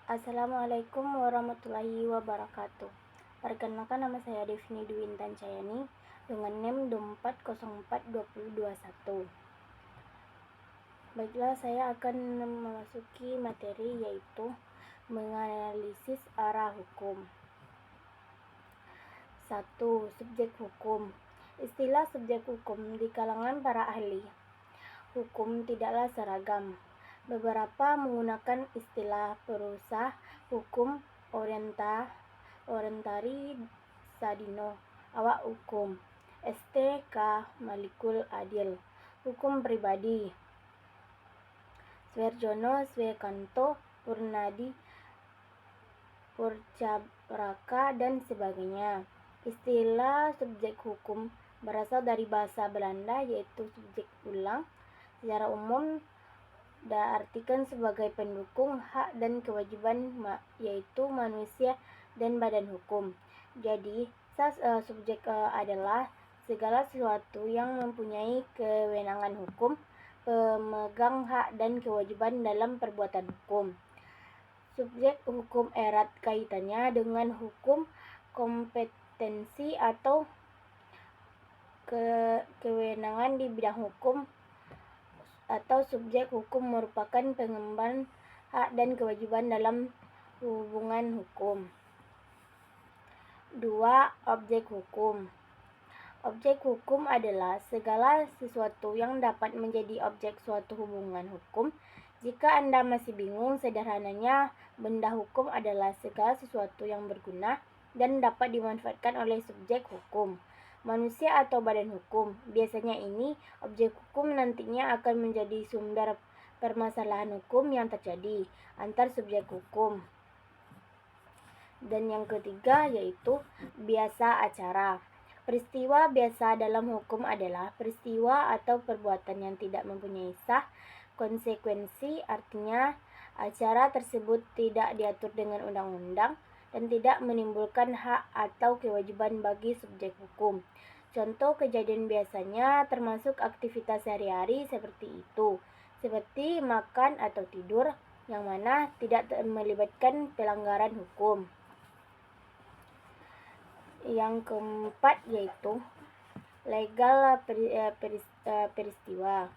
Assalamualaikum warahmatullahi wabarakatuh. Perkenalkan, nama saya Devni Dwi Intan Cayani dengan NIM 24042021. Baiklah, saya akan memasuki materi yaitu menganalisis arah hukum. 1. Subjek hukum. Istilah subjek hukum di kalangan para ahli hukum tidaklah seragam. Beberapa menggunakan istilah perusaha hukum, orientari Sadino, awak hukum, STK Malikul Adil, hukum pribadi, Swerjono, Swekanto, Purnadi, Purcabraka, dan sebagainya. Istilah subjek hukum berasal dari bahasa Belanda yaitu subjek ulang. Secara umum diartikan sebagai pendukung hak dan kewajiban yaitu manusia dan badan hukum. Jadi, subjek adalah segala sesuatu yang mempunyai kewenangan hukum, pemegang hak dan kewajiban dalam perbuatan hukum. Subjek hukum erat kaitannya dengan hukum, kompetensi atau kewenangan di bidang hukum, atau subjek hukum merupakan pengemban hak dan kewajiban dalam hubungan hukum. 2. Objek hukum. Objek hukum adalah segala sesuatu yang dapat menjadi objek suatu hubungan hukum. Jika Anda masih bingung, sederhananya benda hukum adalah segala sesuatu yang berguna dan dapat dimanfaatkan oleh subjek hukum, manusia atau badan hukum. Biasanya ini objek hukum nantinya akan menjadi sumber permasalahan hukum yang terjadi antar subjek hukum. Dan yang ketiga yaitu biasa acara. Peristiwa biasa dalam hukum adalah peristiwa atau perbuatan yang tidak mempunyai sah konsekuensi, artinya acara tersebut tidak diatur dengan undang-undang dan tidak menimbulkan hak atau kewajiban bagi subjek hukum. Contoh kejadian biasanya termasuk aktivitas sehari-hari seperti itu, seperti makan atau tidur, yang mana tidak melibatkan pelanggaran hukum. Yang keempat yaitu legal peristiwa.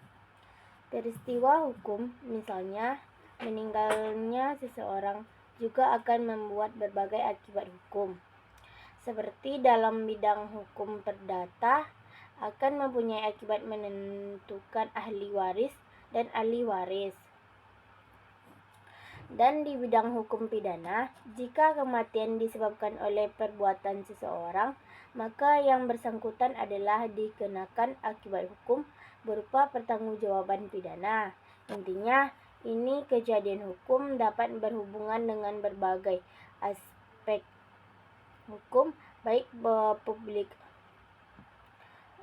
Peristiwa hukum, misalnya meninggalnya seseorang, juga akan membuat berbagai akibat hukum. Seperti dalam bidang hukum perdata, akan mempunyai akibat menentukan ahli waris dan ahli waris. Dan di bidang hukum pidana, jika kematian disebabkan oleh perbuatan seseorang, maka yang bersangkutan adalah dikenakan akibat hukum berupa pertanggungjawaban pidana. Intinya, ini kejadian hukum dapat berhubungan dengan berbagai aspek hukum, baik publik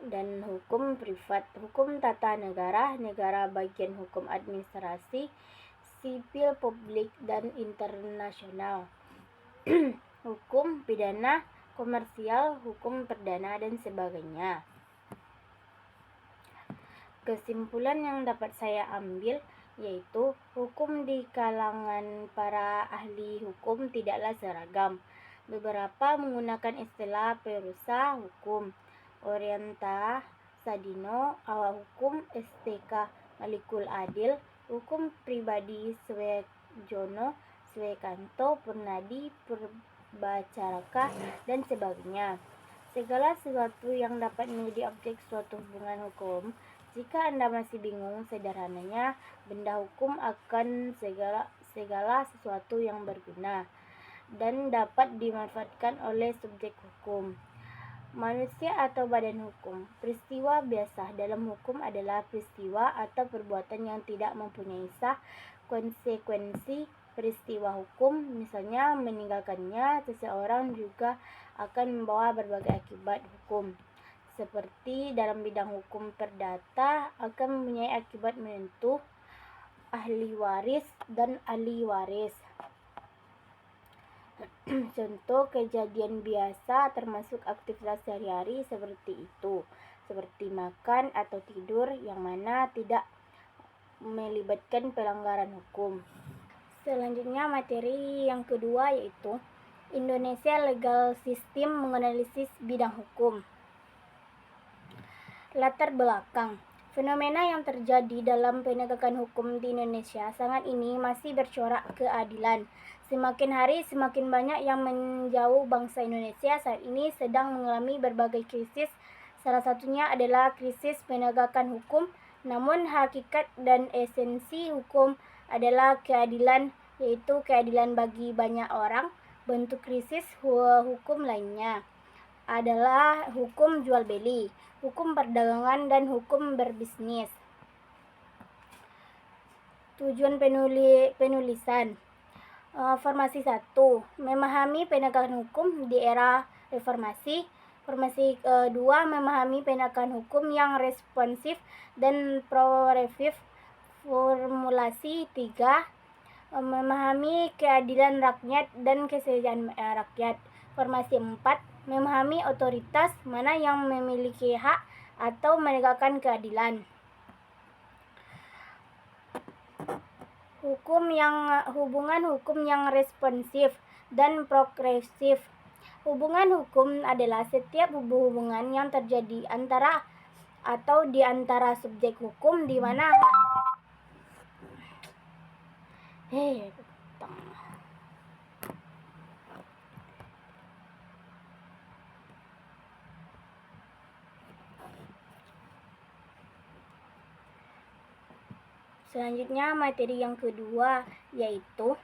dan hukum privat, hukum tata negara, negara bagian hukum administrasi, sipil, publik, dan internasional, hukum pidana komersial, hukum perdana, dan sebagainya. Kesimpulan yang dapat saya ambil yaitu hukum di kalangan para ahli hukum tidaklah seragam. Beberapa menggunakan istilah perusaha hukum, orienta Sadino, awak hukum, STK Malikul Adil, hukum pribadi Swejono, Swekanto, Purnadi, Purbacaraka, dan sebagainya. Segala sesuatu yang dapat menjadi objek suatu hubungan hukum. Jika Anda masih bingung, sederhananya benda hukum akan segala sesuatu yang berguna dan dapat dimanfaatkan oleh subjek hukum, manusia atau badan hukum. Peristiwa biasa dalam hukum adalah peristiwa atau perbuatan yang tidak mempunyai sah konsekuensi. Peristiwa hukum, misalnya meninggalkannya seseorang, juga akan membawa berbagai akibat hukum. Seperti dalam bidang hukum perdata akan mempunyai akibat menentu ahli waris dan ahli waris. Contoh kejadian biasa termasuk aktivitas sehari-hari seperti itu, seperti makan atau tidur, yang mana tidak melibatkan pelanggaran hukum. Selanjutnya materi yang kedua yaitu Indonesia Legal System menganalisis bidang hukum. Latar belakang. Fenomena yang terjadi dalam penegakan hukum di Indonesia saat ini masih bercorak keadilan. Semakin hari semakin banyak yang menjauh bangsa Indonesia saat ini sedang mengalami berbagai krisis. Salah satunya adalah krisis penegakan hukum. Namun hakikat dan esensi hukum adalah keadilan, yaitu keadilan bagi banyak orang. Bentuk krisis hukum lainnya adalah hukum jual beli, hukum perdagangan, dan hukum berbisnis. Tujuan penulisan. Formasi 1. Memahami penegakan hukum di era reformasi. Formasi 2. Memahami penegakan hukum yang responsif dan proaktif. Formulasi 3. Memahami keadilan rakyat dan kesejahteraan rakyat. Formasi 4. Memahami otoritas mana yang memiliki hak atau menegakkan keadilan. Hubungan hukum yang responsif dan progresif. Hubungan hukum adalah setiap hubungan yang terjadi antara atau di antara subjek hukum di mana Selanjutnya materi yang kedua yaitu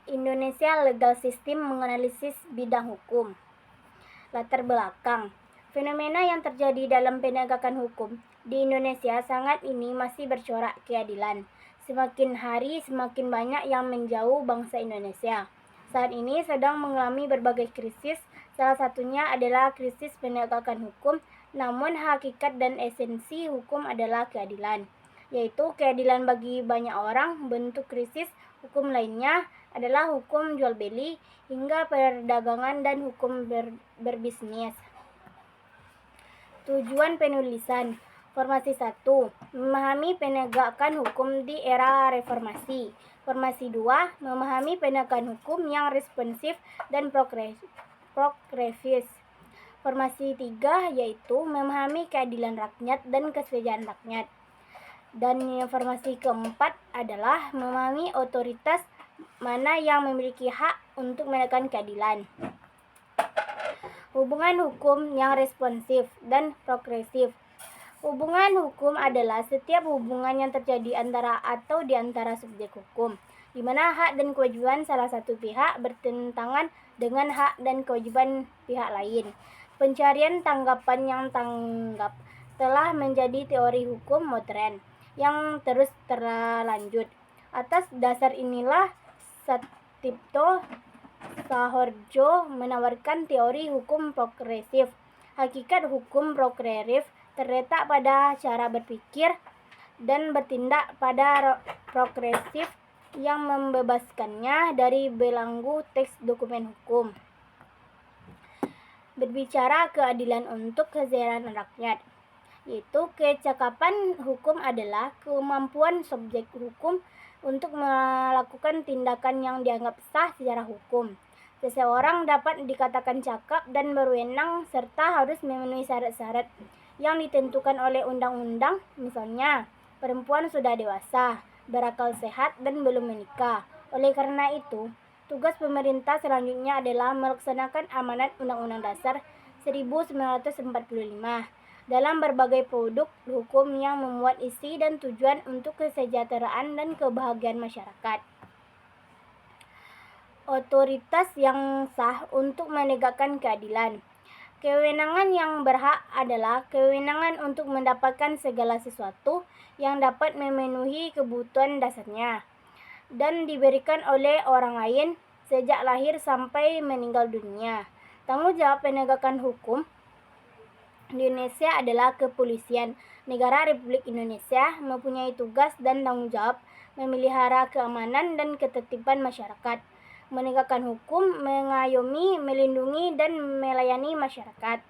Indonesia Legal System menganalisis bidang hukum. Latar belakang. Fenomena yang terjadi dalam penegakan hukum di Indonesia sangat ini masih bercorak keadilan. Semakin hari semakin banyak yang menjauh bangsa Indonesia. Saat ini sedang mengalami berbagai krisis, salah satunya adalah krisis penegakan hukum, namun hakikat dan esensi hukum adalah keadilan, yaitu keadilan bagi banyak orang. Bentuk krisis hukum lainnya adalah hukum jual beli hingga perdagangan dan hukum berbisnis. Tujuan penulisan. Formasi 1. Memahami penegakan hukum di era reformasi. Formasi 2. Memahami penegakan hukum yang responsif dan progresif. Formasi 3 yaitu memahami keadilan rakyat dan kesejahteraan rakyat. Dan informasi keempat adalah memahami otoritas mana yang memiliki hak untuk menegakkan keadilan. Hubungan hukum yang responsif dan progresif. Hubungan hukum adalah setiap hubungan yang terjadi antara atau di antara subjek hukum, di mana hak dan kewajiban salah satu pihak bertentangan dengan hak dan kewajiban pihak lain. Pencarian tanggapan yang tanggap telah menjadi teori hukum modern yang terus terlanjut. Atas dasar inilah Satipto Sahodjo menawarkan teori hukum progresif. Hakikat hukum progresif terletak pada cara berpikir dan bertindak pada progresif yang membebaskannya dari belenggu teks dokumen hukum. Berbicara keadilan untuk kesejahteraan rakyat, yaitu kecakapan hukum adalah kemampuan subjek hukum untuk melakukan tindakan yang dianggap sah secara hukum. Seseorang dapat dikatakan cakap dan berwenang serta harus memenuhi syarat-syarat yang ditentukan oleh undang-undang. Misalnya, perempuan sudah dewasa, berakal sehat, dan belum menikah. Oleh karena itu, tugas pemerintah selanjutnya adalah melaksanakan amanat Undang-Undang Dasar 1945 dalam berbagai produk hukum yang memuat isi dan tujuan untuk kesejahteraan dan kebahagiaan masyarakat. Otoritas yang sah untuk menegakkan keadilan. Kewenangan yang berhak adalah kewenangan untuk mendapatkan segala sesuatu yang dapat memenuhi kebutuhan dasarnya dan diberikan oleh orang lain sejak lahir sampai meninggal dunia. Tanggung jawab penegakan hukum di Indonesia adalah kepolisian. Negara Republik Indonesia mempunyai tugas dan tanggung jawab memelihara keamanan dan ketertiban masyarakat, menegakkan hukum, mengayomi, melindungi, dan melayani masyarakat.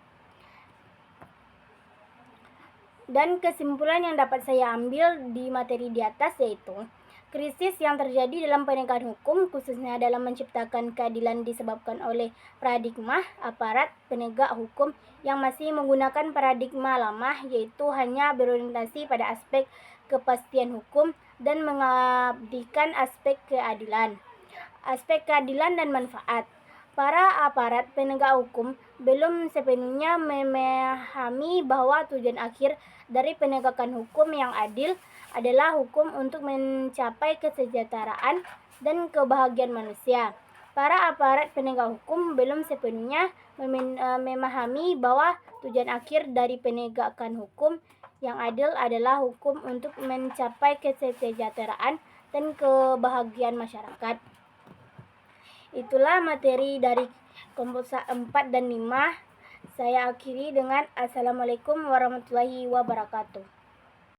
Dan kesimpulan yang dapat saya ambil di materi di atas yaitu Krisis yang terjadi dalam penegakan hukum, khususnya dalam menciptakan keadilan, disebabkan oleh paradigma aparat penegak hukum yang masih menggunakan paradigma lama, yaitu hanya berorientasi pada aspek kepastian hukum dan mengabaikan aspek keadilan dan manfaat. Para aparat penegak hukum belum sepenuhnya memahami bahwa tujuan akhir dari penegakan hukum yang adil adalah hukum untuk mencapai kesejahteraan dan kebahagiaan manusia. Para aparat penegak hukum belum sepenuhnya memahami bahwa tujuan akhir dari penegakan hukum yang adil adalah hukum untuk mencapai kesejahteraan dan kebahagiaan masyarakat. Itulah materi dari kelompok 4 dan 5. Saya akhiri dengan Assalamualaikum warahmatullahi wabarakatuh.